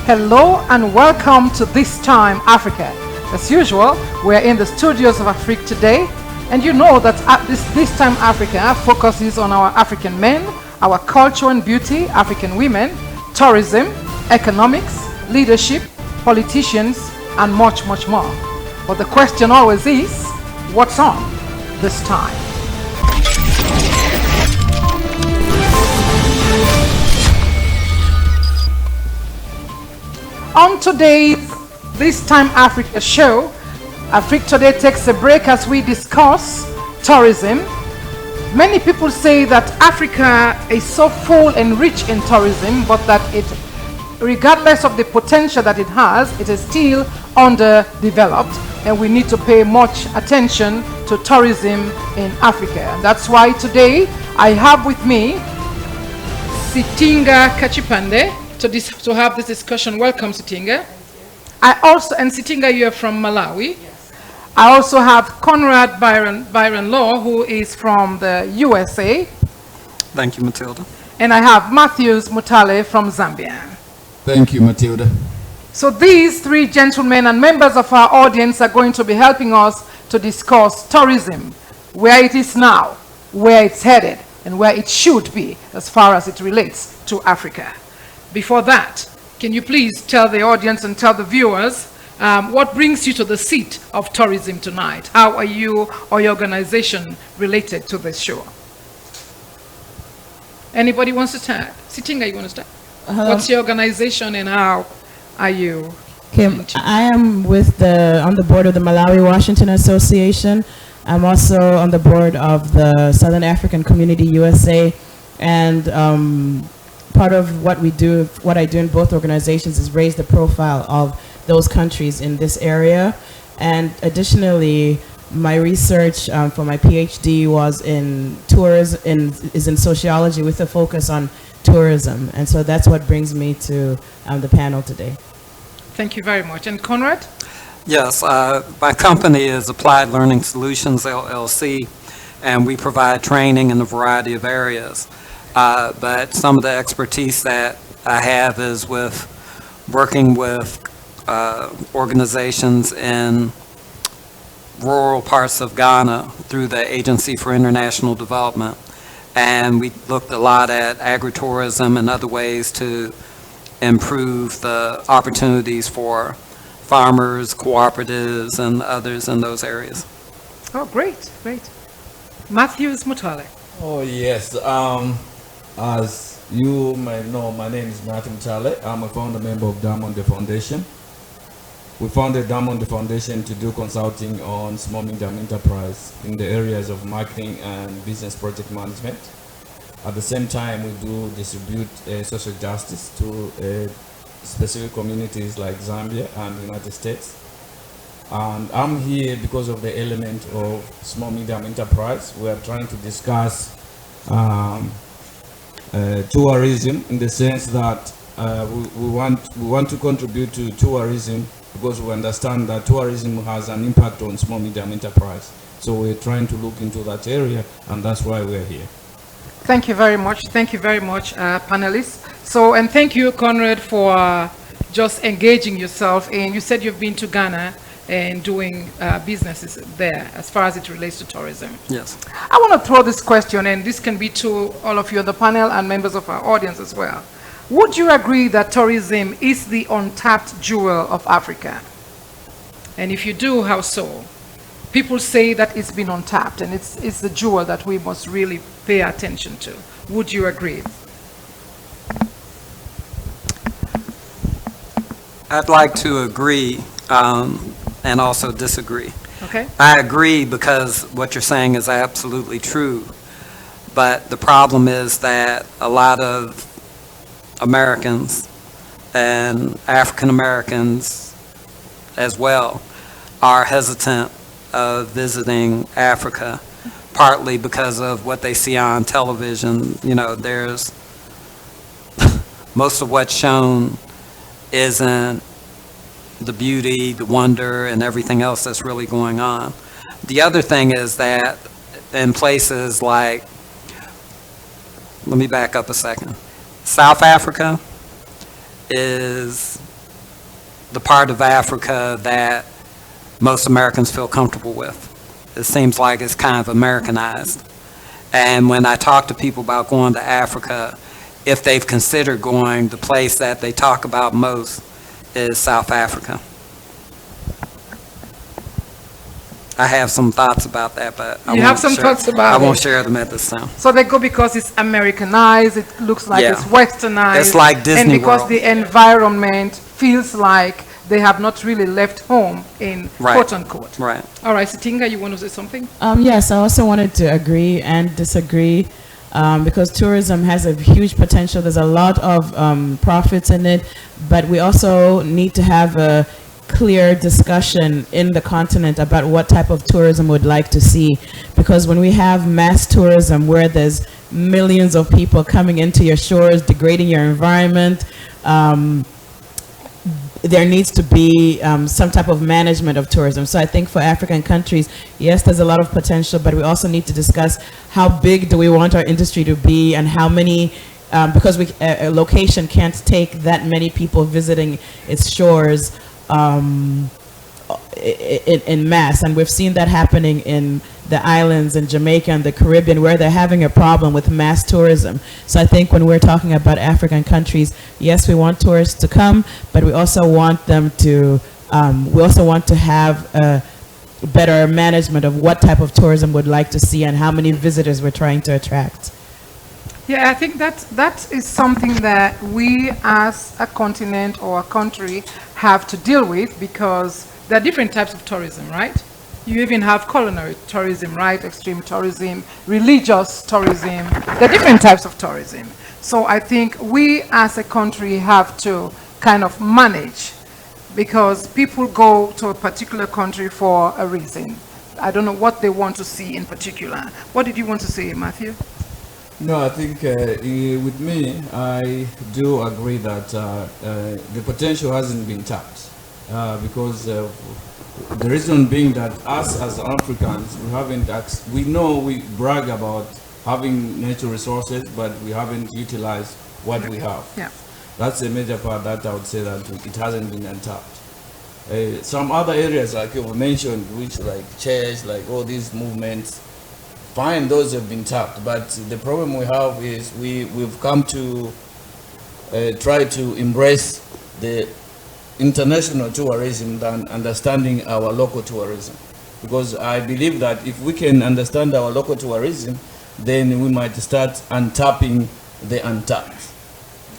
Hello and welcome to This Time Africa. As usual, we're in the studios of Afrique today, and you know that at this Time Africa focuses on our African men, our culture and beauty, African women, tourism, economics, leadership, politicians, and much, much more. But the question always is, what's on this time? On today's This Time Africa show, Afrique Today takes a break as we discuss tourism. Many people say that Africa is so full and rich in tourism, but that it, regardless of the potential that it has, it is still underdeveloped, and we need to pay much attention to tourism in Africa. And that's why today I have with me Sitinga Kachipande to have this discussion. Welcome, Sitinga. And Sitinga, you are from Malawi. Yes. I also have Conrad Byron Law, who is from the USA. Thank you, Matilda. And I have Matthews Mutale from Zambia. Thank you, Matilda. So these three gentlemen and members of our audience are going to be helping us to discuss tourism, where it is now, where it's headed, and where it should be as far as it relates to Africa. Before that, can you please tell the audience and tell the viewers what brings you to the seat of tourism tonight? How are you or your organization related to this show? Anybody wants to start? Sitinga, you want to start? What's your organization and how are you? Okay, I am on the board of the Malawi Washington Association. I'm also on the board of the Southern African Community USA, and part of what I do in both organizations is raise the profile of those countries in this area. And additionally, my research for my PhD was in tourism, is in sociology with a focus on tourism. And so that's what brings me to the panel today. Thank you very much. And Conrad? Yes, my company is Applied Learning Solutions, LLC, and we provide training in a variety of areas. But some of the expertise that I have is with working with organizations in rural parts of Ghana through the Agency for International Development. And we looked a lot at agritourism and other ways to improve the opportunities for farmers, cooperatives, and others in those areas. Oh, great, great. Matthews Mutale. Oh, yes. As you may know, my name is Matthew Mutale. I'm a founder member of Diamond Foundation. We founded Diamond Foundation to do consulting on small medium enterprise in the areas of marketing and business project management. At the same time, we do distribute social justice to specific communities like Zambia and the United States. And I'm here because of the element of small medium enterprise. We are trying to discuss tourism in the sense that we want to contribute to tourism because we understand that tourism has an impact on small medium enterprise. So we're trying to look into that area, and that's why we're here. Thank you very much. Thank you very much, panelists. So, and thank you, Conrad, for just engaging yourself in, you said you've been to Ghana and doing businesses there as far as it relates to tourism. Yes. I want to throw this question, and this can be to all of you on the panel and members of our audience as well. Would you agree that tourism is the untapped jewel of Africa? And if you do, how so? People say that it's been untapped and it's the jewel that we must really pay attention to. Would you agree? I'd like to agree and also disagree. Okay. I agree because what you're saying is absolutely true. But the problem is that a lot of Americans and African Americans as well are hesitant of visiting Africa, partly because of what they see on television. You know, there's most of what's shown isn't the beauty, the wonder, and everything else that's really going on. The other thing is that in places like, let me back up a second. South Africa is the part of Africa that most Americans feel comfortable with. It seems like it's kind of Americanized. And when I talk to people about going to Africa, if they've considered going, the place that they talk about most is South Africa. I have some thoughts about that, but I You have some thoughts about I won't it. share them at this time. So they go because it's Americanized, it looks like Yeah. it's westernized. It's like Disney And because World. the environment feels like they have not really left home in Right. quote unquote. Right. All right, Sitinga, you want to say something? Yes, I also wanted to agree and disagree because tourism has a huge potential. There's a lot of profits in it, but we also need to have a clear discussion in the continent about what type of tourism we'd like to see. Because when we have mass tourism where there's millions of people coming into your shores, degrading your environment, there needs to be some type of management of tourism. So I think for African countries, yes, there's a lot of potential, but we also need to discuss how big do we want our industry to be and how many, because a location can't take that many people visiting its shores in mass. And we've seen that happening in the islands in Jamaica and the Caribbean where they're having a problem with mass tourism. So I think when we're talking about African countries, yes, we want tourists to come, but we also want them to, have a better management of what type of tourism we'd like to see and how many visitors we're trying to attract. Yeah, I think that is something that we as a continent or a country have to deal with because there are different types of tourism, right? You even have culinary tourism, right? Extreme tourism, religious tourism. There are different types of tourism. So I think we as a country have to kind of manage because people go to a particular country for a reason. I don't know what they want to see in particular. What did you want to say, Matthew? No, I think with me, I do agree that the potential hasn't been tapped because the reason being that us as Africans, we know we brag about having natural resources, but we haven't utilized what we have. Yeah. That's a major part that I would say that it hasn't been untapped. Some other areas like you mentioned, which like church, like all these movements, fine, those have been tapped, but the problem we have is we've come to try to embrace the international tourism than understanding our local tourism. Because I believe that if we can understand our local tourism, then we might start untapping the untapped.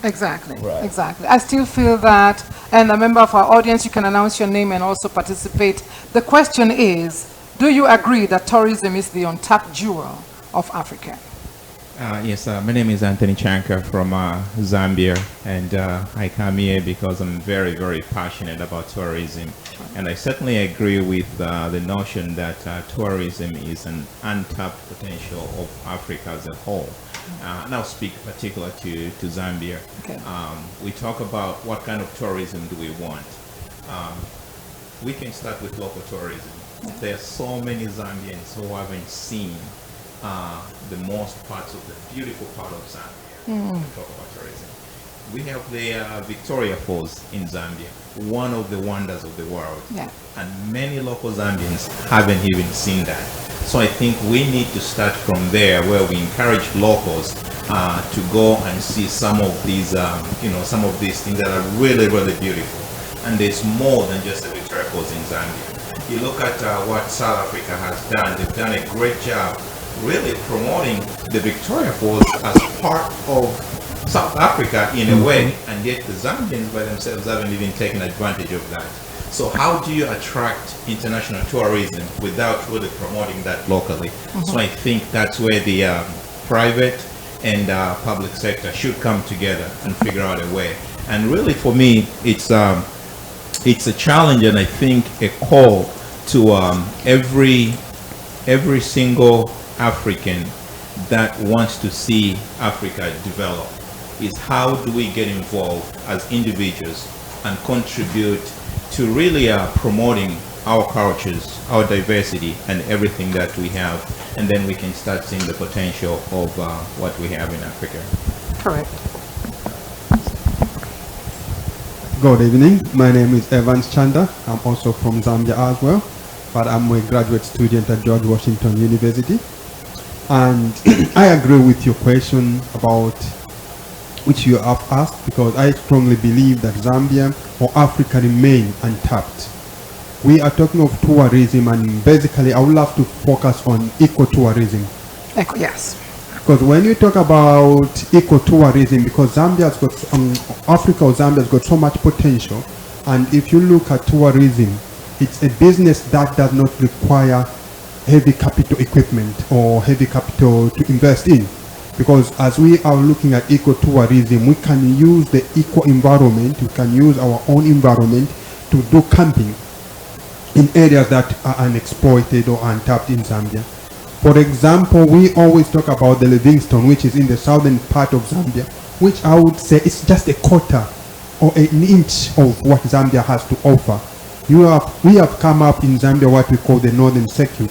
Exactly, Right. exactly. I still feel that, and a member of our audience, you can announce your name and also participate. The question is, do you agree that tourism is the untapped jewel of Africa? Yes, my name is Anthony Chanka from Zambia, and I come here because I'm very, very passionate about tourism. And I certainly agree with the notion that tourism is an untapped potential of Africa as a whole. And I'll speak particular to Zambia. Okay. We talk about what kind of tourism do we want. We can start with local tourism. There are so many Zambians who haven't seen the most parts of the beautiful part of Zambia. When we talk about tourism. We have the Victoria Falls in Zambia, one of the wonders of the world. Yeah. And many local Zambians haven't even seen that. So I think we need to start from there where we encourage locals to go and see some of these, some of these things that are really, really beautiful. And there's more than just the Victoria Falls in Zambia. You look at what South Africa has done. They've done a great job really promoting the Victoria Falls as part of South Africa in a way, and yet the Zambians by themselves haven't even taken advantage of that. So how do you attract international tourism without really promoting that locally? So I think that's where the private and public sector should come together and figure out a way. And really for me, it's a challenge, and I think a call to every single African that wants to see Africa develop is how do we get involved as individuals and contribute to really promoting our cultures, our diversity, and everything that we have, and then we can start seeing the potential of what we have in Africa. Correct. Good evening. My name is Evans Chanda. I'm also from Zambia as well, but I'm a graduate student at George Washington University. And I agree with your question about which you have asked, because I strongly believe that Zambia or Africa remain untapped. We are talking of tourism, and basically I would love to focus on ecotourism. Yes. Because when you talk about ecotourism, because Zambia's got, Africa or Zambia's got so much potential, and if you look at tourism, it's a business that does not require heavy capital equipment or heavy capital to invest in. Because as we are looking at ecotourism, we can use the eco environment, we can use our own environment to do camping in areas that are unexploited or untapped in Zambia. For example, we always talk about the Livingstone, which is in the southern part of Zambia, which I would say is just a quarter or an inch of what Zambia has to offer. We have come up in Zambia what we call the Northern Circuit.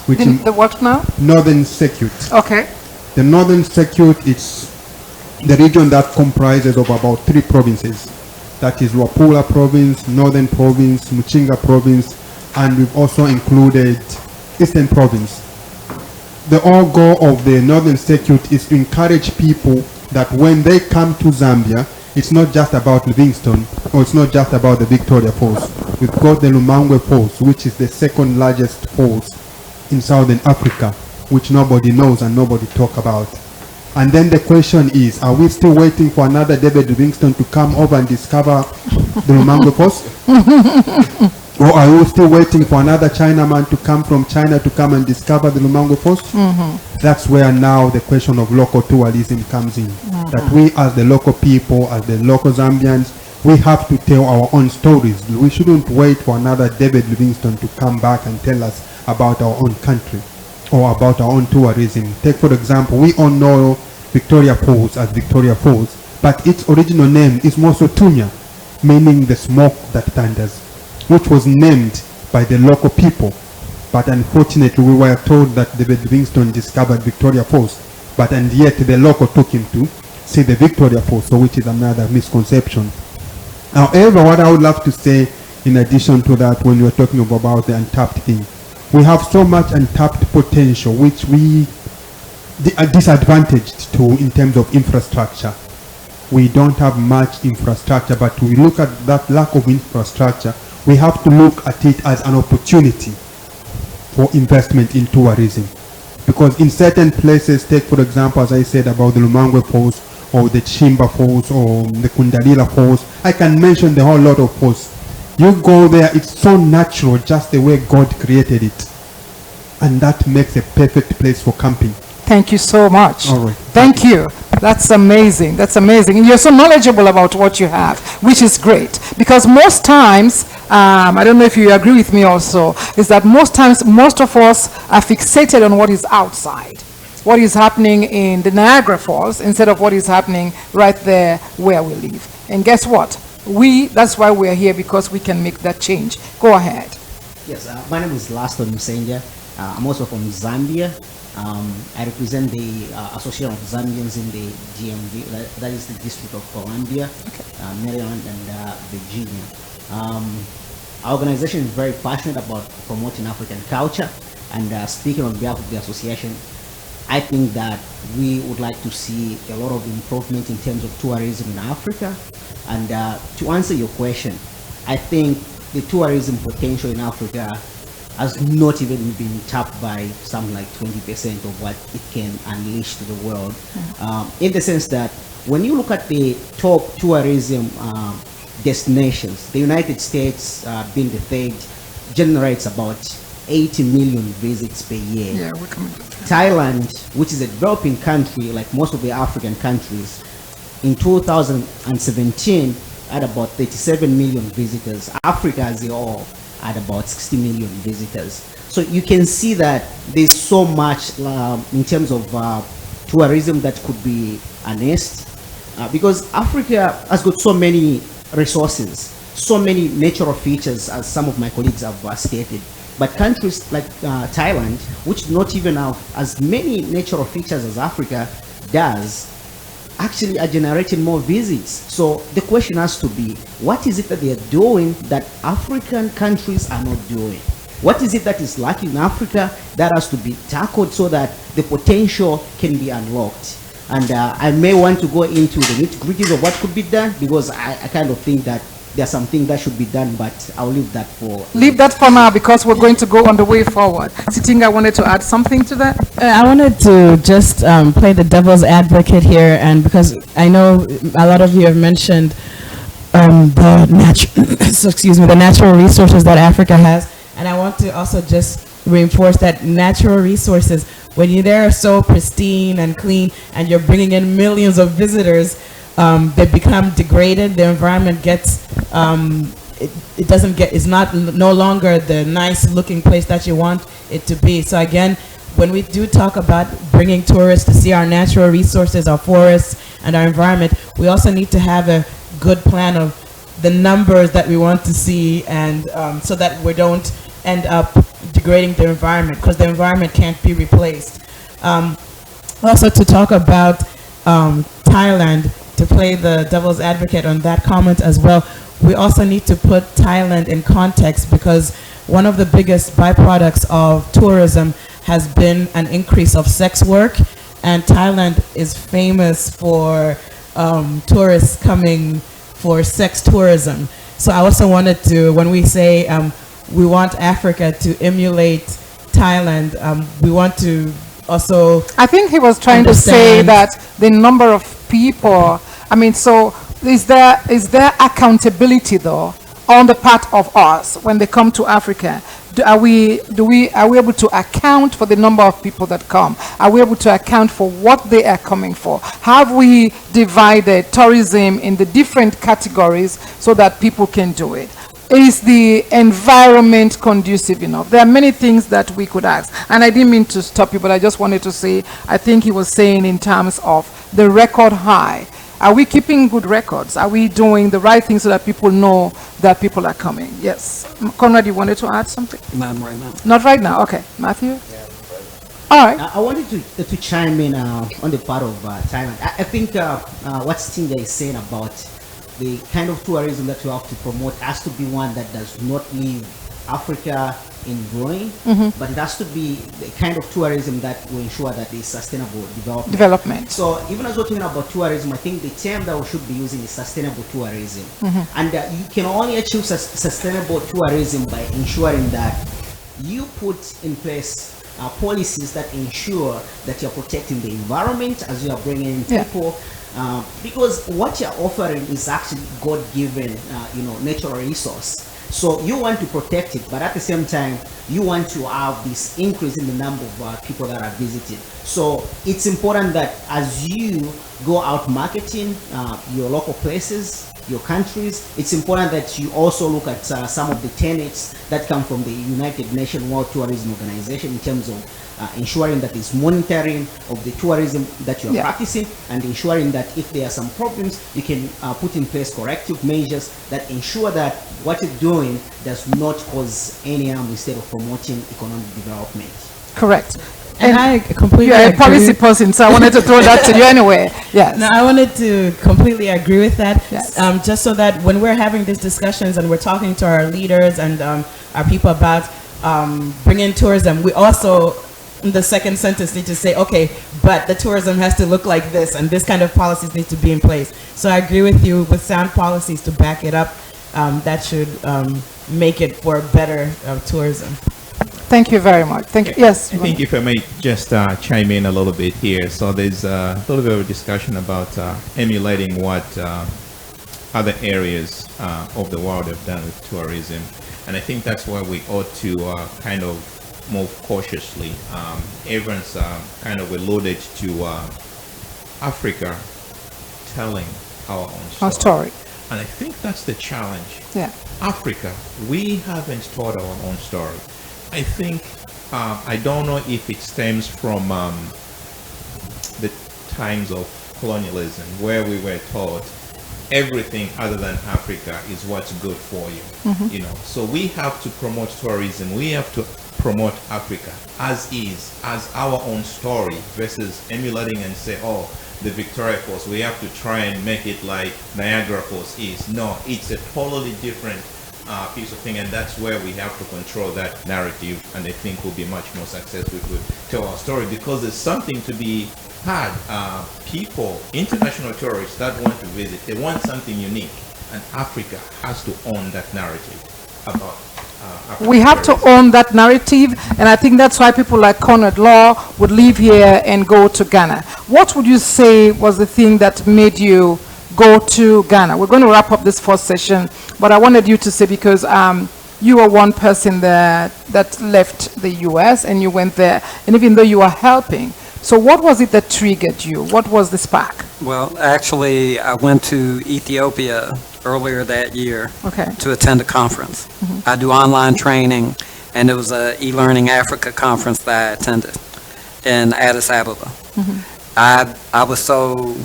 Which The what now? Northern Circuit. Okay. The Northern Circuit is the region that comprises of about 3 provinces. That is Luapula Province, Northern Province, Muchinga Province, and we've also included Eastern Province. The whole goal of the Northern Circuit is to encourage people that when they come to Zambia, it's not just about Livingstone, or it's not just about the Victoria Falls. We've got the Lumangwe Falls, which is the second largest falls in Southern Africa, which nobody knows and nobody talk about. And then the question is, are we still waiting for another David Livingstone to come over and discover the Lumangwe Falls? Or are we still waiting for another Chinaman to come from China to come and discover the Lumangwe Falls? That's where now the question of local tourism comes in. That we as the local people, as the local Zambians, we have to tell our own stories. We shouldn't wait for another David Livingstone to come back and tell us about our own country or about our own tourism. Take for example, we all know Victoria Falls as Victoria Falls, but its original name is Mosotunya, meaning the smoke that thunders, which was named by the local people. But unfortunately, we were told that David Livingstone discovered Victoria Falls, but and yet the local took him to see the Victoria Falls, so which is another misconception. However, what I would love to say in addition to that, when we're talking about the untapped thing, we have so much untapped potential which we are disadvantaged to in terms of infrastructure. We don't have much infrastructure, but we look at that lack of infrastructure, we have to look at it as an opportunity for investment in tourism. Because in certain places, take for example, as I said about the Lumangwe Falls, or the Chimba Falls, or the Kundalila Falls, I can mention the whole lot of falls. You go there, it's so natural, just the way God created it. And that makes a perfect place for camping. Thank you so much. All right. Thank you. That's amazing. That's amazing. And you're so knowledgeable about what you have, which is great. Because most times, I don't know if you agree with me also, is that most times, most of us are fixated on what is outside, what is happening in the Niagara Falls, instead of what is happening right there where we live. And guess what? That's why we're here, because we can make that change. Go ahead. Yes, my name is Laston Msenja. I'm also from Zambia. I represent the Association of Zambians in the GMV, that is the District of Columbia, Maryland, and Virginia. Our organization is very passionate about promoting African culture, and speaking on behalf of the association, I think that we would like to see a lot of improvement in terms of tourism in Africa. And to answer your question, I think the tourism potential in Africa has not even been tapped by something like 20% of what it can unleash to the world. In the sense that when you look at the top tourism destinations, the United States, being the third, generates about 80 million visits per year. Yeah, we're coming. Thailand, which is a developing country like most of the African countries, in 2017 had about 37 million visitors. Africa as a whole had about 60 million visitors. So you can see that there's so much in terms of tourism that could be harnessed, because Africa has got so many resources, so many natural features, as some of my colleagues have stated. But countries like Thailand, which do not even have as many natural features as Africa does, actually are generating more visits. So the question has to be, what is it that they are doing that African countries are not doing? What is it that is lacking in Africa that has to be tackled so that the potential can be unlocked? And I may want to go into the nitty-gritties of what could be done, because I kind of think that there's something that should be done, but I'll leave that for... Leave that for now, because we're going to go on the way forward. Sitinga wanted to add something to that? I wanted to just play the devil's advocate here, and because I know a lot of you have mentioned the natural resources that Africa has, and I want to also just reinforce that natural resources, when they're so pristine and clean, and you're bringing in millions of visitors, they become degraded. The environment gets it's no longer the nice looking place that you want it to be. So again, when we do talk about bringing tourists to see our natural resources, our forests and our environment, we also need to have a good plan of the numbers that we want to see, and so that we don't end up degrading the environment, because the environment can't be replaced. Also, to talk about Thailand, to play the devil's advocate on that comment as well, we also need to put Thailand in context, because one of the biggest byproducts of tourism has been an increase of sex work, and Thailand is famous for tourists coming for sex tourism. So I also wanted to, when we say we want Africa to emulate Thailand, we want to also... I think he was trying to say that the number of people, I mean, so is there accountability though on the part of us when they come to Africa? Are we able to account for the number of people that come? Are we able to account for what they are coming for? Have we divided tourism in the different categories so that people can do it? Is the environment conducive enough? There are many things that we could ask. And I didn't mean to stop you, but I just wanted to say, I think he was saying in terms of the record high. Are we keeping good records? Are we doing the right things so that people know that people are coming? Yes. Conrad, you wanted to add something? Not right now. Not right now. Okay. Matthew? All right. I wanted to chime in on the part of Thailand. I think what Stinga is saying about the kind of tourism that you have to promote has to be one that does not leave Africa in ruin, but it has to be the kind of tourism that will ensure that there is sustainable development. So even as we're talking about tourism, I think the term that we should be using is sustainable tourism. And you can only achieve sustainable tourism by ensuring that you put in place policies that ensure that you're protecting the environment as you are bringing in people. Because what you're offering is actually God-given, natural resource. So you want to protect it, but at the same time, you want to have this increase in the number of people that are visited. So it's important that as you go out marketing your local places, your countries, it's important that you also look at some of the tenets that come from the United Nations World Tourism Organization in terms of ensuring that there's monitoring of the tourism that you're practicing, and ensuring that if there are some problems, you can put in place corrective measures that ensure that what you're doing does not cause any harm instead of promoting economic development. Correct. And I completely You're a agree. policy person, so I wanted to throw that to you anyway. Yes. No, I wanted to completely agree with that. Yes. Just so that when we're having these discussions and we're talking to our leaders and our people about bringing tourism, we also, in the second sentence, need to say, okay, but the tourism has to look like this, and this kind of policies need to be in place. So I agree with you, with sound policies to back it up, that should make it for better tourism. Thank you very much. Thank you. Yes. I think if I may just chime in a little bit here. So there's a little bit of a discussion about emulating what other areas of the world have done with tourism. And I think that's why we ought to kind of move cautiously. Everyone's kind of alluded to Africa telling our own story. Our story. And I think that's the challenge. Yeah. Africa, we haven't told our own story. I think, I don't know if it stems from the times of colonialism, where we were taught everything other than Africa is what's good for you. So we have to promote tourism. We have to promote Africa as is, as our own story, versus emulating and say, oh, the Victoria Falls, we have to try and make it like Niagara Falls is. No, it's a totally different piece of thing, and that's where we have to control that narrative, and I think we'll be much more successful if we tell our story, because there's something to be had. People, international tourists that want to visit, they want something unique, and Africa has to own that narrative about African We have to tourism. own that narrative, and I think that's why people like Conrad Law would leave here and go to Ghana. What would you say was the thing that made you go to Ghana? We're going to wrap up this first session, but I wanted you to say, because you were one person that left the US and you went there, and even though you were helping, so what was it that triggered you? What was the spark? Well, actually, I went to Ethiopia earlier that year Okay. to attend a conference. I do online training, and it was a e-learning Africa conference that I attended in Addis Ababa. I was so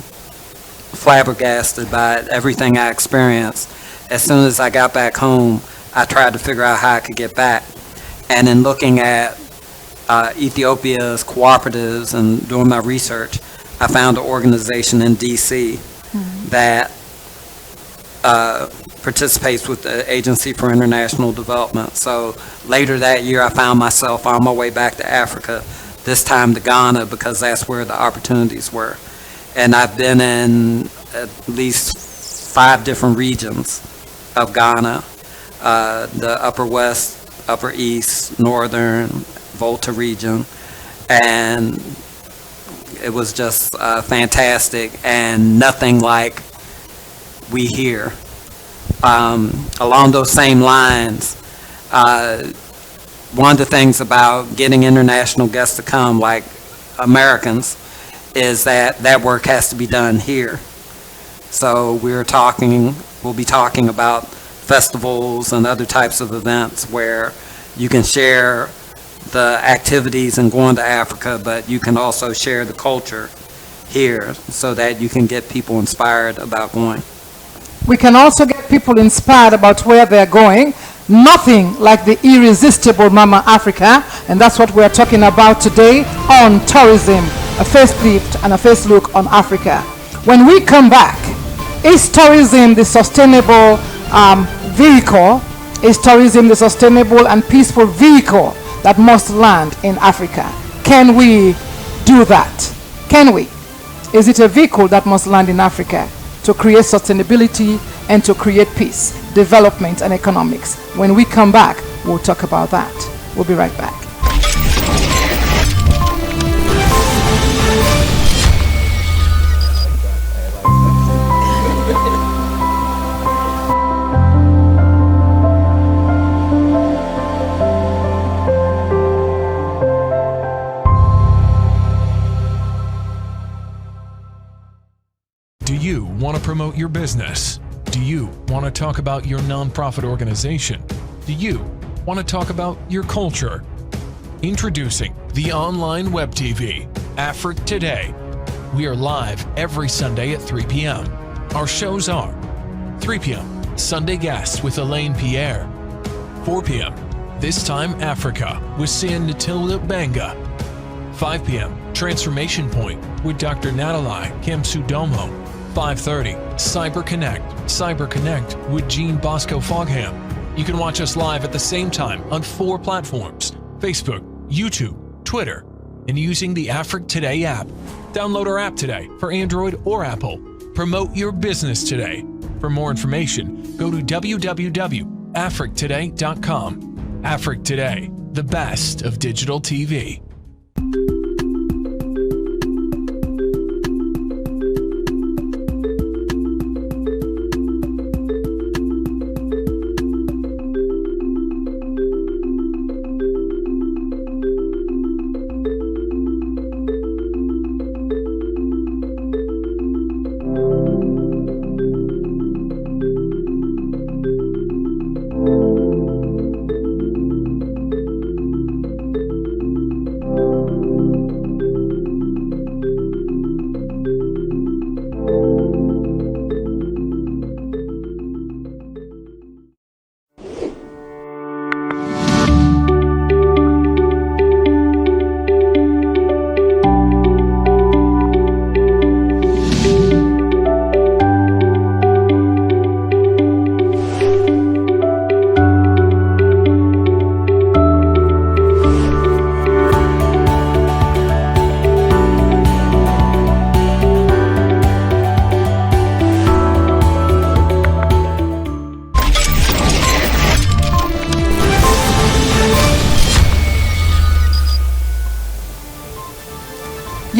flabbergasted by everything I experienced. As soon as I got back home, I tried to figure out how I could get back. And in looking at Ethiopia's cooperatives and doing my research, I found an organization in D.C. that participates with the Agency for International Development. So later that year, I found myself on my way back to Africa, this time to Ghana, because that's where the opportunities were. And I've been in at least 5 different regions of Ghana, the Upper West, Upper East, Northern, Volta region, and it was just fantastic, and nothing like we hear. Along those same lines, one of the things about getting international guests to come, like Americans, is that work has to be done here. So we'll be talking about festivals and other types of events where you can share the activities and going to Africa, but you can also share the culture here so that you can get people inspired about going. We can also get people inspired about where they're going. Nothing like the irresistible Mama Africa, and that's what we're talking about today on Tourism, a facelift and a face look on Africa. When we come back, is tourism the sustainable vehicle? Is tourism the sustainable and peaceful vehicle that must land in Africa? Can we do that? Can we? Is it a vehicle that must land in Africa to create sustainability and to create peace, development, and economics? When we come back, we'll talk about that. We'll be right back. Do you want to promote your business? Do you want to talk about your nonprofit organization? Do you want to talk about your culture? Introducing the online web TV, Afrique Today. We are live every Sunday at 3 p.m. Our shows are 3 p.m. Sunday Guests with Elaine Pierre. 4 p.m. This Time Africa with San Natilda Banga. 5 p.m. Transformation Point with Dr. Natalie Kamsudomo. 5:30 Cyber Connect with Jean Bosco Fogham. You can watch us live at the same time on 4 platforms: Facebook, YouTube, Twitter, and using the Afrique Today app. Download our app today for Android or Apple. Promote your business today. For more information, go to www.afriquetoday.com. Afrique Today, the best of digital TV.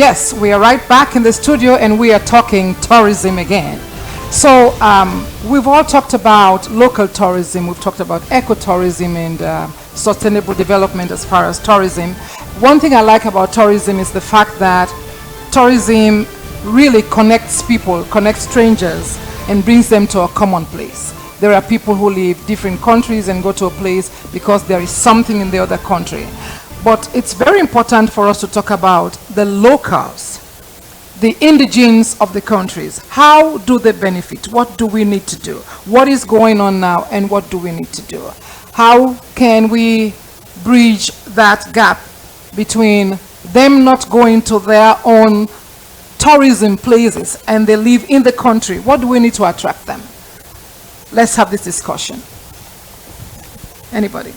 Yes, we are right back in the studio and we are talking tourism again. So we've all talked about local tourism, we've talked about ecotourism and sustainable development as far as tourism. One thing I like about tourism is the fact that tourism really connects people, connects strangers, and brings them to a common place. There are people who leave different countries and go to a place because there is something in the other country. But it's very important for us to talk about the locals, the indigenes of the countries. How do they benefit? What do we need to do? What is going on now and what do we need to do? How can we bridge that gap between them not going to their own tourism places and they live in the country? What do we need to attract them? Let's have this discussion. Anybody?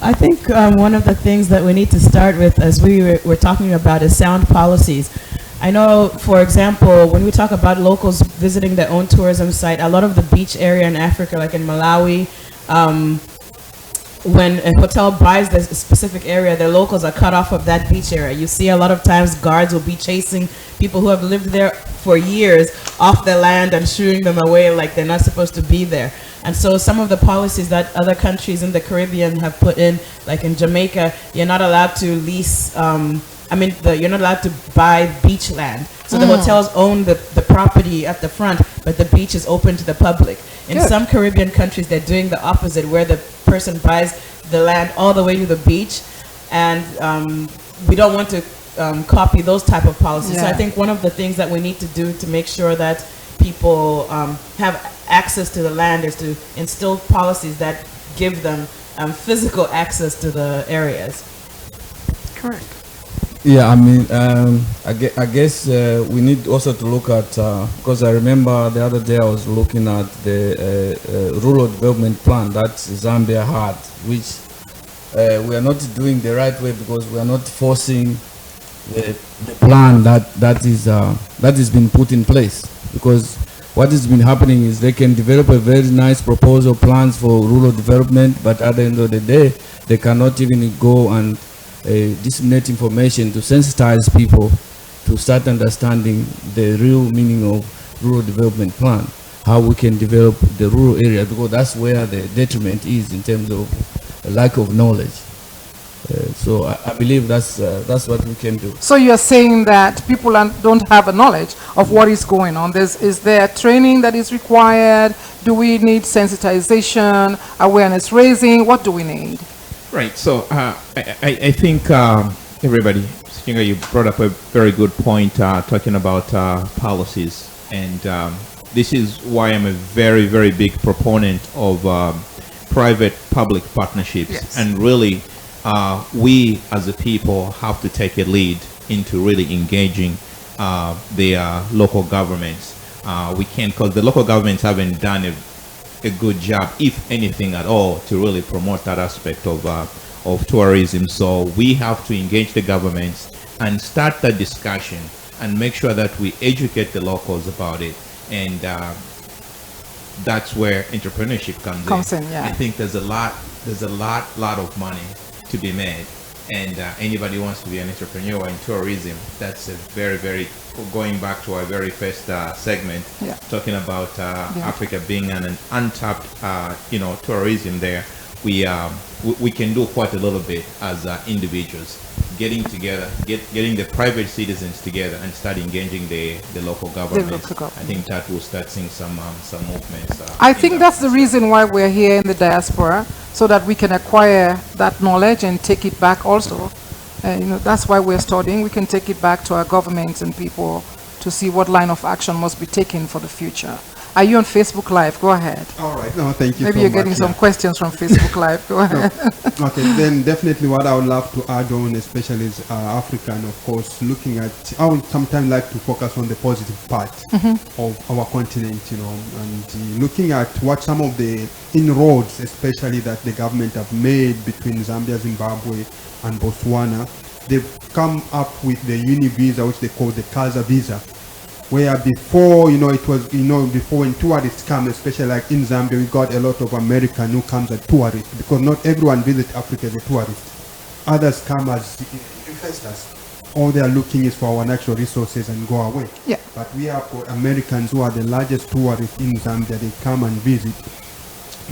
I think one of the things that we need to start with, as we're talking about, is sound policies. I know, for example, when we talk about locals visiting their own tourism site, a lot of the beach area in Africa, like in Malawi, when a hotel buys this specific area, the locals are cut off of that beach area. You see a lot of times guards will be chasing people who have lived there for years off the land and shooing them away like they're not supposed to be there. And so some of the policies that other countries in the Caribbean have put in, like in Jamaica, you're not allowed to lease, you're not allowed to buy beach land. So the hotels own the property at the front, but the beach is open to the public. In some Caribbean countries, they're doing the opposite, where the person buys the land all the way to the beach. And we don't want to copy those type of policies. So I think one of the things that we need to do to make sure that people have access to the land is to instill policies that give them physical access to the areas. Correct. Yeah, I mean, I guess we need also to look at, because I remember the other day I was looking at the rural development plan that Zambia had, which we are not doing the right way because we are not forcing the plan that is been put in place. Because what has been happening is they can develop a very nice proposal plans for rural development, but at the end of the day, they cannot even go and disseminate information to sensitize people to start understanding the real meaning of rural development plan, how we can develop the rural area, because that's where the detriment is in terms of a lack of knowledge. So I believe that's what we can do. So you're saying that people don't have a knowledge of what is going on. Is there training that is required? Do we need sensitization, awareness raising? What do we need? Right. So I think everybody, Singa, you brought up a very good point talking about policies. And this is why I'm a very, very big proponent of private-public partnerships. Yes. And really, we as a people have to take a lead into really engaging the local governments. We can't, because the local governments haven't done a good job, if anything at all, to really promote that aspect of tourism. So we have to engage the governments and start that discussion and make sure that we educate the locals about it. And that's where entrepreneurship comes in. Yeah. I think there's a lot of money to be made, and anybody who wants to be an entrepreneur in tourism, that's a very, very, going back to our very first segment, talking about Africa being an untapped tourism there. We can do quite a little bit as individuals, getting together, getting the private citizens together and start engaging the local government. I think that will start seeing some movements. I think that's the reason why we're here in the diaspora, so that we can acquire that knowledge and take it back also. That's why we're studying. We can take it back to our governments and people to see what line of action must be taken for the future. Are you on Facebook Live? Go ahead. All right. No, thank you. Maybe you're getting some questions from Facebook Live. Go ahead. No. Okay, then definitely what I would love to add on, especially is Africa, and of course, looking at, I would sometimes like to focus on the positive part of our continent, and looking at what some of the inroads, especially that the government have made between Zambia, Zimbabwe, and Botswana. They've come up with the uni visa, which they call the Casa visa, where before, it was, before when tourists come, especially like in Zambia, we got a lot of American who comes as tourists, because not everyone visits Africa as a tourist. Others come as investors. all they are looking is for our natural resources and go away. Yeah. But we have got Americans who are the largest tourists in Zambia. They come and visit.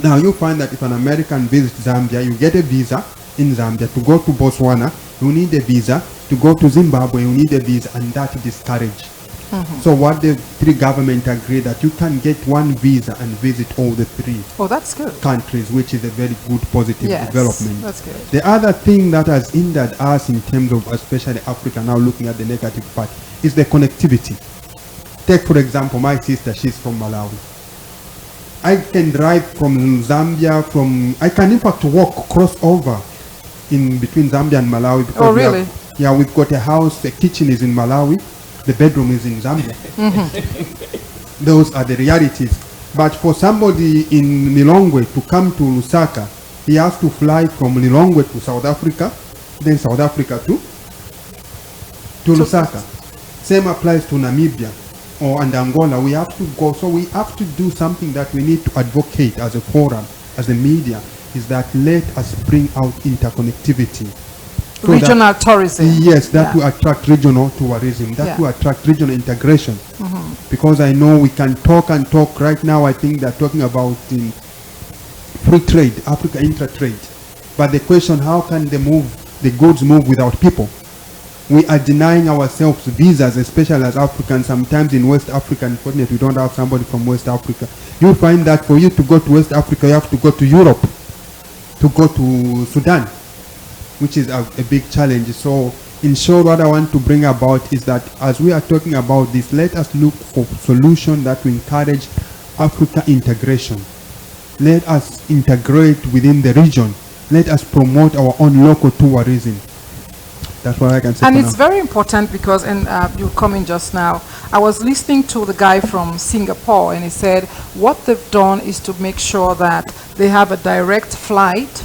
Now you find that if an American visits Zambia, you get a visa in Zambia. To go to Botswana, you need a visa. To go to Zimbabwe, you need a visa, and that discourage. So what the three governments agree that you can get one visa and visit all the three Oh, that's good. countries, which is a very good positive Yes, development. that's good. The other thing that has hindered us in terms of especially Africa now looking at the negative part is the connectivity. Take for example my sister, she's from Malawi. I can drive from Zambia, I can in fact walk cross over in between Zambia and Malawi. Because Oh, really? we've got a house, the kitchen is in Malawi, the bedroom is in Zambia. Those are the realities. But for somebody in Lilongwe to come to Lusaka, he has to fly from Lilongwe to South Africa, then South Africa to Lusaka. Same applies to Namibia and Angola. We have to go. So we have to do something that we need to advocate as a forum, as a media, is that let us bring out interconnectivity. So Regional tourism. Yes, that Yeah. will attract regional tourism. That Yeah. will attract regional integration. Because I know we can talk and talk. Right now, I think they're talking about free trade, Africa intra-trade. But the question, how can the goods move without people? We are denying ourselves visas, especially as Africans. Sometimes in West Africa, unfortunately, we don't have somebody from West Africa. You'll find that for you to go to West Africa, you have to go to Europe, to go to Sudan, which is a big challenge. So in short, what I want to bring about is that as we are talking about this, let us look for solutions that will encourage Africa integration. Let us integrate within the region. Let us promote our own local tourism. That's what I can say. And for it's now. very important because, and you come in just now, I was listening to the guy from Singapore, and he said what they've done is to make sure that they have a direct flight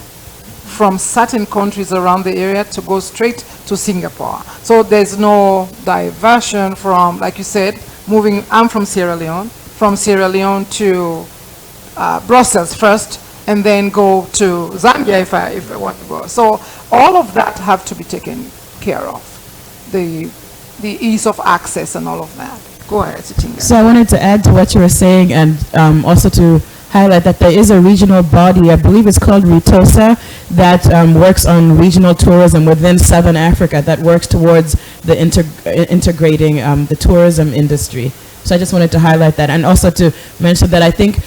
from certain countries around the area to go straight to Singapore. So there's no diversion from, like you said, I'm from Sierra Leone to Brussels first, and then go to Zambia if I want to go. So all of that have to be taken care of. The ease of access and all of that. Go ahead, Sitinga. So I wanted to add to what you were saying, and also to highlight that there is a regional body, I believe it's called RITOSA, that works on regional tourism within Southern Africa, that works towards the integrating the tourism industry. So I just wanted to highlight that, and also to mention that I think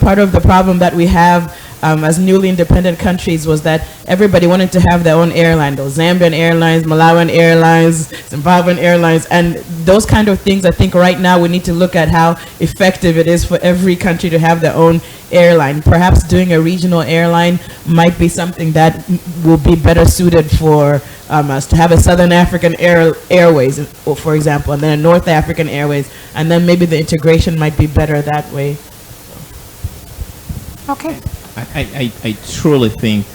part of the problem that we have as newly independent countries was that everybody wanted to have their own airline, those Zambian airlines, Malawian airlines, Zimbabwean airlines, and those kind of things. I think right now we need to look at how effective it is for every country to have their own airline. Perhaps doing a regional airline might be something that will be better suited for us to have a Southern African Airways, for example, and then a North African Airways, and then maybe the integration might be better that way. Okay. I truly think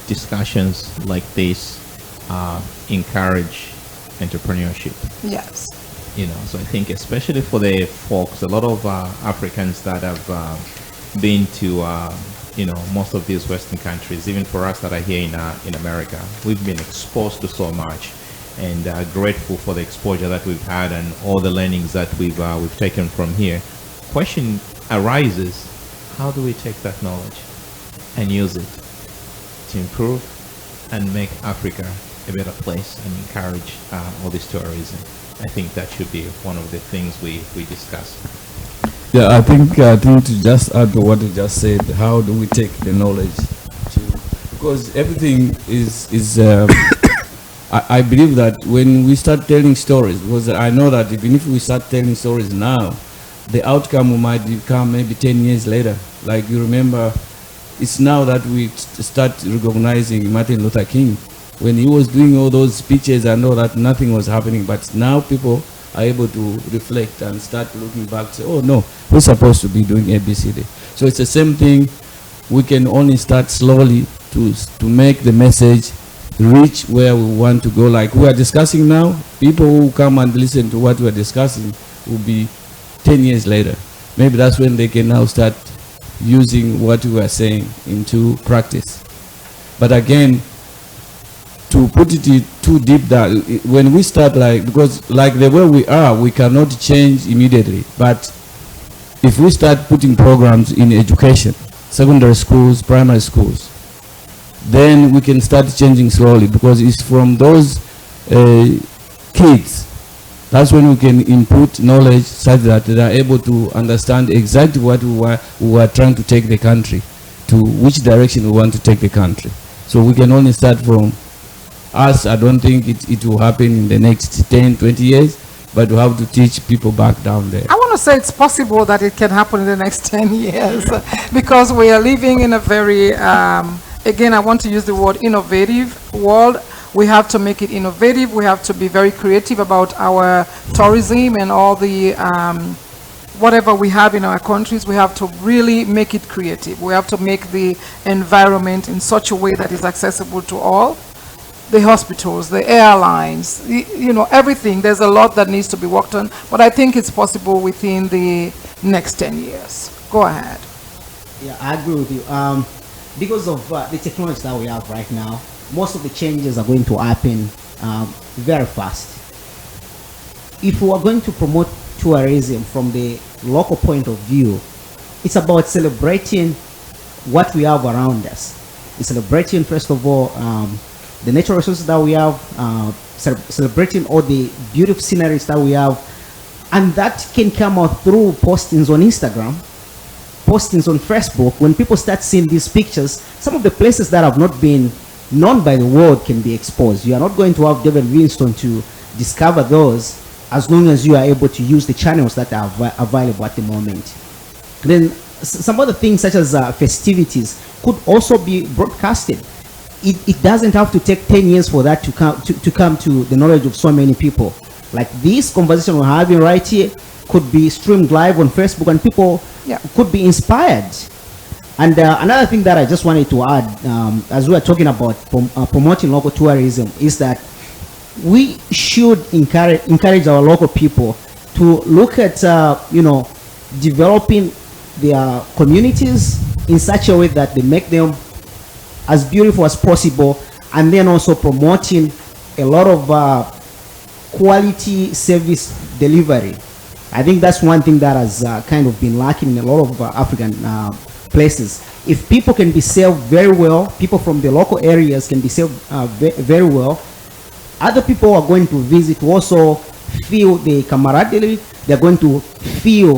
discussions like this encourage entrepreneurship. Yes. So I think especially for the folks, a lot of Africans that have been to most of these Western countries, even for us that are here in America, we've been exposed to so much, and grateful for the exposure that we've had and all the learnings that we've taken from here. Question arises: how do we take that knowledge and use it to improve and make Africa a better place and encourage all this tourism? I think that should be one of the things we discuss. Yeah, I think to just add to what you just said, how do we take the knowledge because everything is I believe that when we start telling stories, because I know that even if we start telling stories now, the outcome might come maybe 10 years later. Like you remember, it's now that we start recognizing Martin Luther King. When he was doing all those speeches, I know that nothing was happening, but now people are able to reflect and start looking back, say, oh no, we're supposed to be doing ABCD. So it's the same thing. We can only start slowly to make the message reach where we want to go. Like we are discussing now, people who come and listen to what we are discussing will be 10 years later. Maybe that's when they can now start using what we are saying into practice. But again, to to put it too deep that when we start because the way we are, we cannot change immediately. But if we start putting programs in education, secondary schools, primary schools, then we can start changing slowly, because it's from those kids. That's when we can input knowledge such that they are able to understand exactly what we were trying to take the country, to which direction we want to take the country. So we can only start from us. I don't think it will happen in the next 10, 20 years, but we have to teach people back down there. I want to say it's possible that it can happen in the next 10 years because we are living in a very, again, I want to use the word innovative world. We have to make it innovative. We have to be very creative about our tourism and all the whatever we have in our countries. We have to really make it creative. We have to make the environment in such a way that is accessible to all. The hospitals, the airlines, everything. There's a lot that needs to be worked on, but I think it's possible within the next 10 years. Go ahead. Yeah, I agree with you. Because of the technology that we have right now, most of the changes are going to happen very fast. If we are going to promote tourism from the local point of view, it's about celebrating what we have around us. It's celebrating, first of all, the natural resources that we have, celebrating all the beautiful sceneries that we have, and that can come out through postings on Instagram, postings on Facebook. When people start seeing these pictures, some of the places that have not been known by the world can be exposed. You are not going to have David Winston to discover those, as long as you are able to use the channels that are available at the moment. Then some other things such as festivities could also be broadcasted. It doesn't have to take 10 years for that to come to the knowledge of so many people. Like this conversation we're having right here could be streamed live on Facebook, and people could be inspired. And another thing that I just wanted to add, as we are talking about promoting local tourism, is that we should encourage our local people to look at developing their communities in such a way that they make them as beautiful as possible, and then also promoting a lot of quality service delivery. I think that's one thing that has kind of been lacking in a lot of African places. If people can be served very well, people from the local areas can be served very well, other people are going to visit will also feel the camaraderie. They're going to feel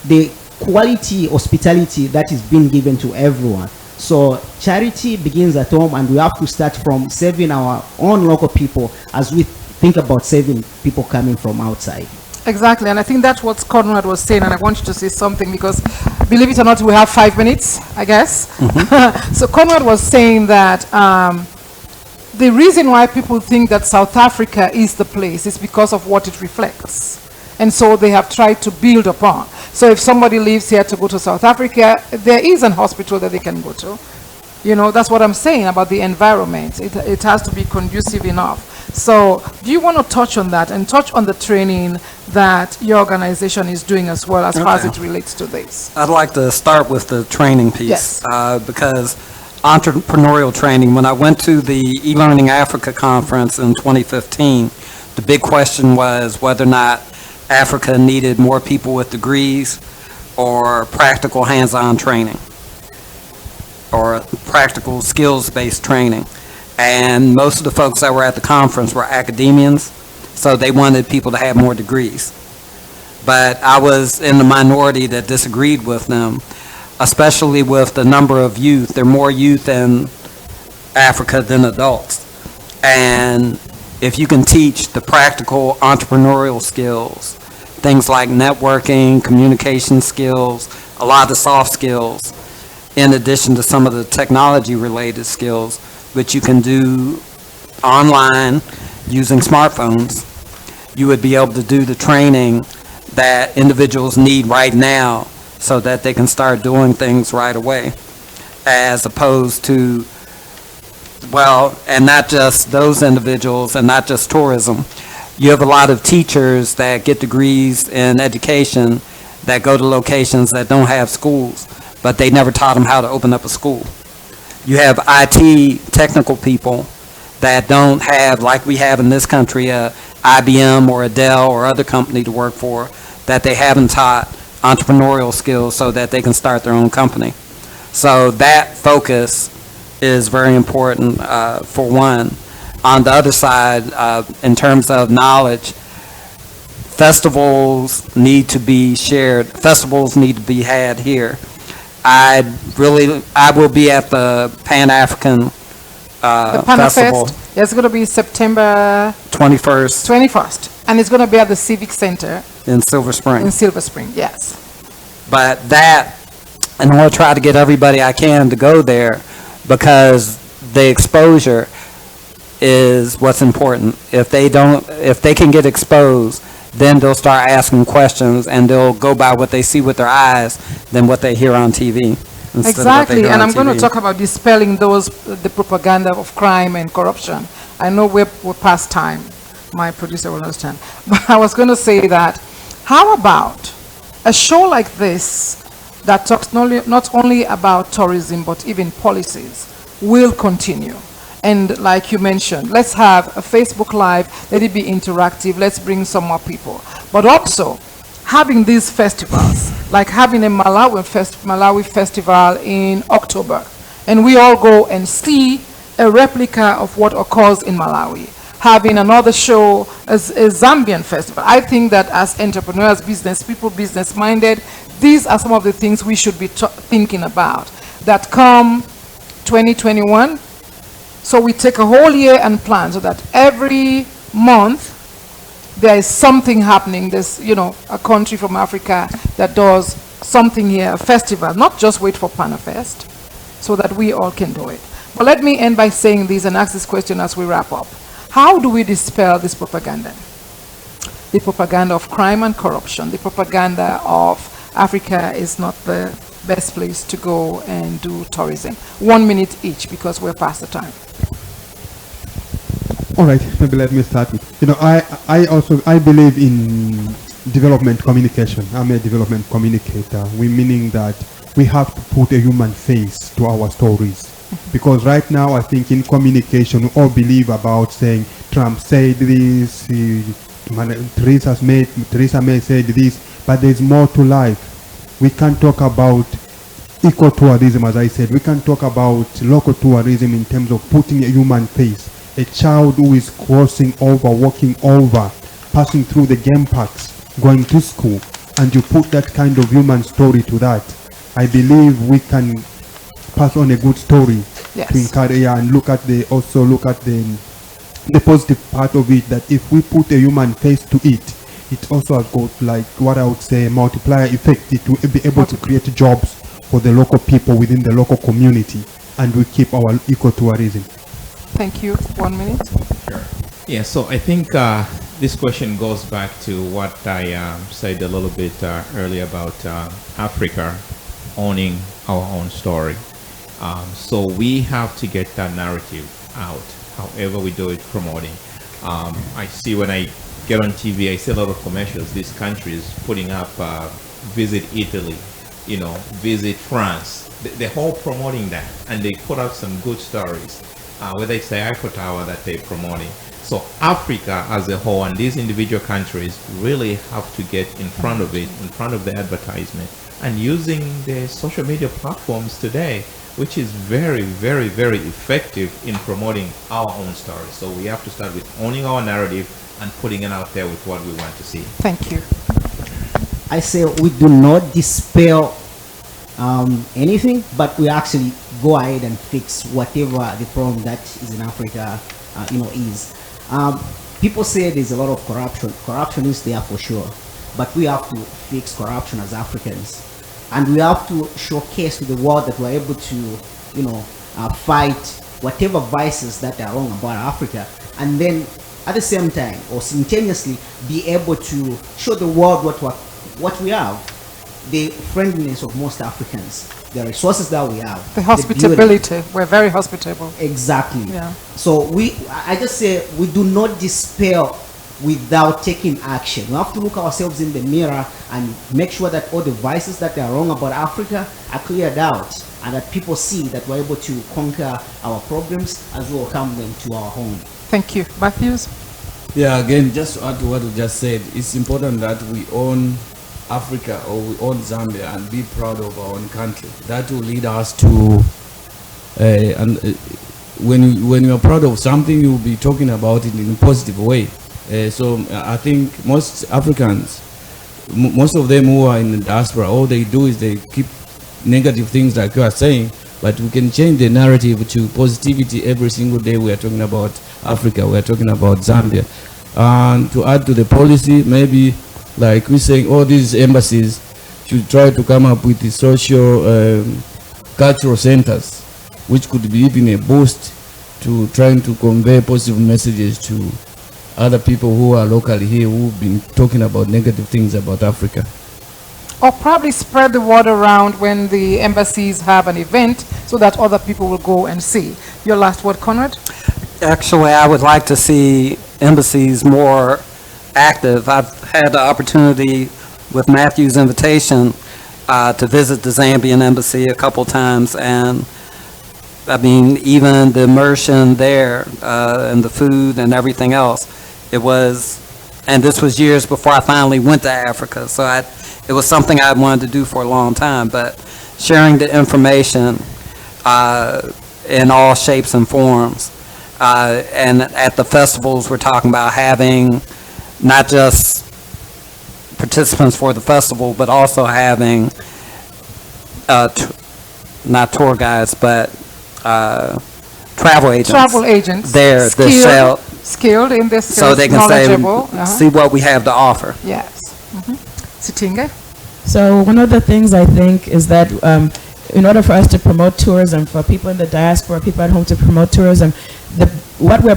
the quality hospitality that is being given to everyone. So charity begins at home, and we have to start from serving our own local people as we think about saving people coming from outside. Exactly, and I think that's what Conrad was saying, and I want you to say something because, believe it or not, we have 5 minutes, I guess. So Conrad was saying that the reason why people think that South Africa is the place is because of what it reflects. And so they have tried to build upon. So if somebody leaves here to go to South Africa, there is an hospital that they can go to. That's what I'm saying about the environment. It has to be conducive enough. So do you want to touch on that and touch on the training that your organization is doing as well as far as it relates to this? I'd like to start with the training piece, because entrepreneurial training, when I went to the eLearning Africa conference in 2015, the big question was whether or not Africa needed more people with degrees or practical hands-on training or practical skills-based training. And most of the folks that were at the conference were academians, so they wanted people to have more degrees. But I was in the minority that disagreed with them, especially with the number of youth. There are more youth in Africa than adults. And if you can teach the practical entrepreneurial skills, things like networking, communication skills, a lot of the soft skills, in addition to some of the technology-related skills, which you can do online using smartphones, you would be able to do the training that individuals need right now so that they can start doing things right away, as opposed to, and not just those individuals and not just tourism. You have a lot of teachers that get degrees in education that go to locations that don't have schools, but they never taught them how to open up a school. You have IT technical people that don't have, like we have in this country, IBM or a Dell or other company to work for, that they haven't taught entrepreneurial skills so that they can start their own company. So that focus is very important, for one. On the other side, in terms of knowledge, festivals need to be shared. Festivals need to be had here. I will be at the Pan-African The Pana Festival, Fest, it's going to be September 21st 21st, and it's going to be at the Civic Center in Silver Spring. in Silver Spring, yes. But that, and I want to try to get everybody I can to go there, because the exposure is what's important. If they can get exposed, then they'll start asking questions, and they'll go by what they see with their eyes than what they hear on TV. Exactly, and I'm going to talk about dispelling the propaganda of crime and corruption. I know we're past time. My producer will understand. But I was going to say that, how about a show like this that talks not only about tourism, but even policies, will continue? And like you mentioned, let's have a Facebook Live, let it be interactive, let's bring some more people. But also, having these festivals, like having a Malawi festival in October, and we all go and see a replica of what occurs in Malawi. Having another show as a Zambian festival. I think that as entrepreneurs, business people, business-minded, these are some of the things we should be thinking about that come 2021. So we take a whole year and plan so that every month there is something happening. There's, a country from Africa that does something here, a festival, not just wait for PanaFest, so that we all can do it. But let me end by saying this and ask this question as we wrap up. How do we dispel this propaganda? The propaganda of crime and corruption, the propaganda of Africa is not the best place to go and do tourism. 1 minute each, because we're past the time. All right, maybe let me start with, I believe in development communication. I'm a development communicator. Meaning that we have to put a human face to our stories. Because right now, I think in communication, we all believe about saying, Trump said this, Theresa May said this, but there's more to life. We can talk about eco-tourism, as I said. We can talk about local tourism in terms of putting a human face. A child who is crossing over, walking over, passing through the game parks, going to school, and you put that kind of human story to that. I believe we can pass on a good story. Yes. To encourage and look at the positive part of it, that if we put a human face to it, it also has got, like what I would say, multiplier effect. It will be able to create jobs for the local people within the local community, and we keep our ecotourism. Thank you. 1 minute. Sure. Yeah, so I think this question goes back to what I said a little bit earlier about Africa owning our own story. So we have to get that narrative out, however we do it, promoting. I see when I get on TV, I see a lot of commercials, these countries putting up, visit Italy, visit France. They're all promoting that, and they put out some good stories, whether it's the Eiffel Tower that they're promoting. So Africa as a whole and these individual countries really have to get in front of it, in front of the advertisement, and using the social media platforms today, which is very, very, very effective in promoting our own story. So we have to start with owning our narrative and putting it out there with what we want to see. Thank you. I say we do not dispel anything, but we actually go ahead and fix whatever the problem that is in Africa, is. People say there's a lot of corruption. Corruption is there for sure, but we have to fix corruption as Africans, and we have to showcase to the world that we're able to, fight whatever vices that are wrong about Africa, and then at the same time or simultaneously be able to show the world what we have, the friendliness of most Africans, the resources that we have, the hospitality. We're very hospitable. Exactly. Yeah. So I just say we do not dispel without taking action. We have to look ourselves in the mirror and make sure that all the vices that are wrong about Africa are cleared out, and that people see that we're able to conquer our problems as well, come them to our home. Thank you. Matthews? Yeah, again, just to add to what you just said, it's important that we own Africa, or we own Zambia, and be proud of our own country. That will lead us to, when you're proud of something, you'll be talking about it in a positive way. So I think most Africans, most of them who are in the diaspora, all they do is they keep negative things like you are saying, but we can change the narrative to positivity every single day. We are talking about Africa, we are talking about Zambia. And to add to the policy, maybe like we're saying, all these embassies should try to come up with the social cultural centers, which could be even a boost to trying to convey positive messages to other people who are locally here, who've been talking about negative things about Africa. Or probably spread the word around when the embassies have an event so that other people will go and see. Your last word, Conrad? Actually, I would like to see embassies more active. I've had the opportunity with Matthew's invitation to visit the Zambian embassy a couple times, and I mean, even the immersion there and the food and everything else, it was, and this was years before I finally went to Africa, so it was something I wanted to do for a long time, but sharing the information in all shapes and forms. And at the festivals, we're talking about having not just participants for the festival, but also having not tour guides, but travel agents. Travel agents. There, skilled in this, so they can say, see what we have to offer. Yes. Sitinga? So one of the things I think is that in order for us to promote tourism, for people in the diaspora, people at home to promote tourism, what we're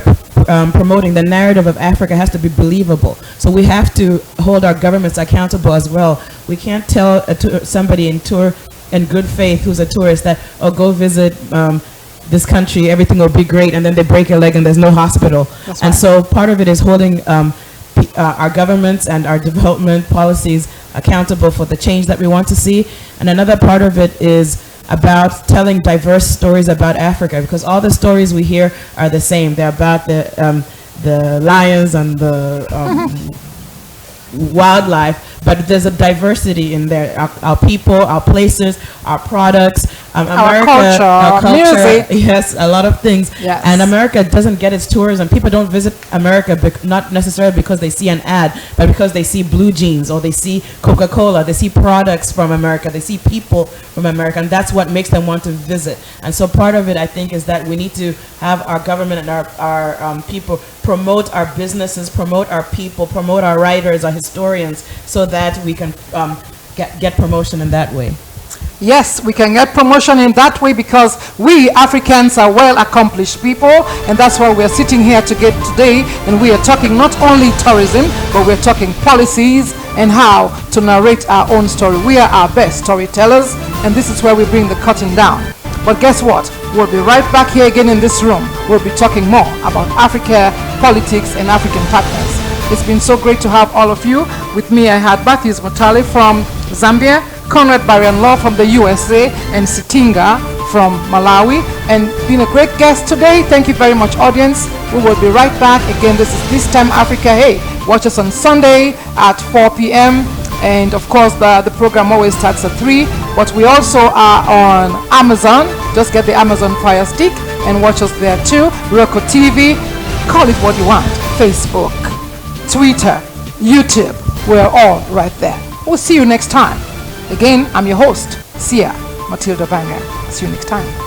promoting, the narrative of Africa, has to be believable. So we have to hold our governments accountable as well. We can't tell somebody in good faith who's a tourist that, oh, go visit this country, everything will be great, and then they break a leg and there's no hospital. That's and right. So part of it is holding our governments and our development policies accountable for the change that we want to see. And another part of it is about telling diverse stories about Africa, because all the stories we hear are the same. They're about the lions and the wildlife, but there's a diversity in there. Our people, our places, our products, America, our culture, music. Yes, a lot of things. Yes. And America doesn't get its tourism. People don't visit America not necessarily because they see an ad, but because they see blue jeans, or they see Coca-Cola, they see products from America, they see people from America, and that's what makes them want to visit. And so part of it, I think, is that we need to have our government and our people promote our businesses, promote our people, promote our writers, our historians, so that we can get promotion in that way. Yes, we can get promotion in that way, because we Africans are well accomplished people, and that's why we're sitting here today, and we are talking not only tourism, but we're talking policies and how to narrate our own story. We are our best storytellers, and this is where we bring the curtain down. But guess what? We'll be right back here again in this room. We'll be talking more about Africa, politics, and African partners. It's been so great to have all of you. With me, I had Matthews Mutale from Zambia, Conrad Barian-Law from the USA, and Sitinga from Malawi. And been a great guest today. Thank you very much, audience. We will be right back. Again, this is This Time Africa. Hey, watch us on Sunday at 4 p.m. And of course, the program always starts at 3. But we also are on Amazon. Just get the Amazon Fire Stick and watch us there too. Roku TV, call it what you want. Facebook, Twitter, YouTube, we're all right there. We'll see you next time. Again, I'm your host, Sia Matilda Banger. See you next time.